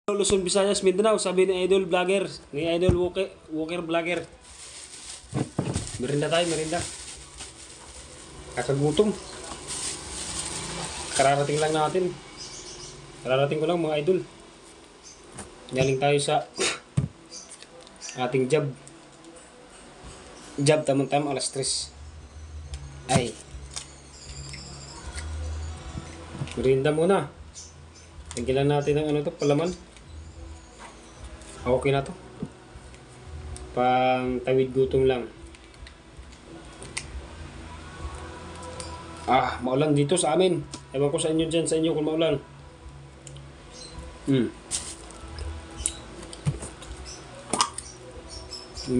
Luzon, Visayas, Mindanao, sabi ni Idol Vlogger, ni Idol Walker Vlogger. Merinda tayo, merinda. Kakagutom. Kararating lang natin. Kararating ko lang mga idol. Galing tayo sa ating job. Job tamang-tamang alas 3. Ay. Merinda muna. Tingnan natin ang ano to, palaman. Okay na to. Pang tawid gutom lang. Maulan dito sa amin. Ewan ko sa inyo dyan, sa inyo kung maulan. May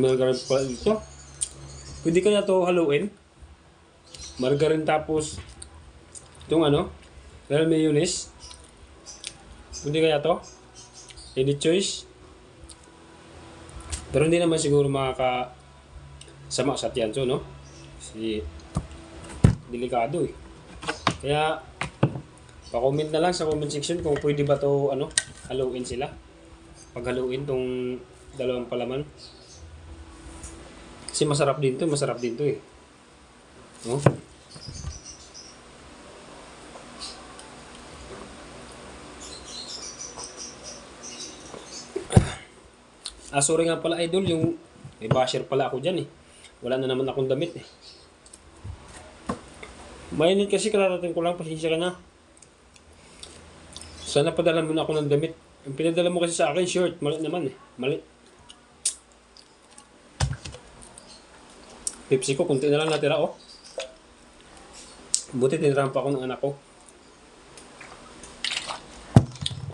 margarine pala dito. Pwede kaya to haluin? Margarine tapos itong ano? Real mayonnaise. Pwede kaya to? Any choice? Pero hindi naman siguro makakasama sa tiyanso, no? Kasi delikado eh. Kaya pa-comment na lang sa comment section kung pwede ba to ano, haluin sila. Paghaluin tong dalawang palaman. Kasi masarap din to eh. No? Sorry nga pala idol, yung may basher pala ako dyan eh. Wala na naman akong damit eh. Mainit kasi, kararating ko lang, pasensya ka na. Sana padala mo na ako ng damit. Ang pinadala mo kasi sa akin, shirt, mali naman eh. Mali. Pepsi ko, kunti na lang natira oh. Buti tinirahan pa ako ng anak ko.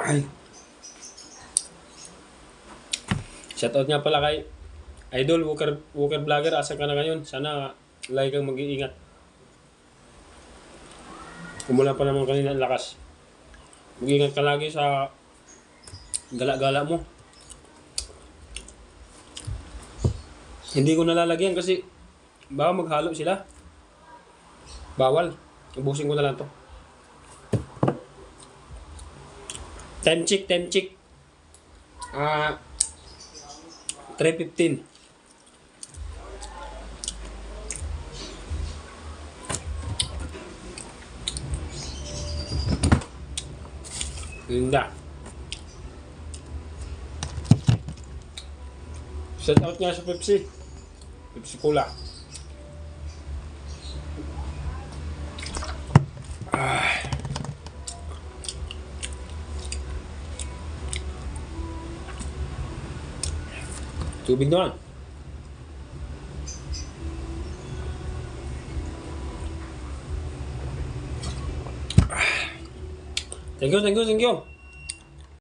Ay. Shoutout nga pala kay Idol Walker Vlogger. Asa ka na ngayon? Sana lagi kang mag-iingat. Kumulan pa naman kanina ang lakas. Mag-iingat ka lagi sa gala-gala mo. Hindi ko nalalagyan kasi baka maghalo sila. Bawal. Ubusin ko na lang to. Time check. 3:15. Linda. Shout out nga sa Pepsi. Pepsi Cola. Tubig naman. Thank you.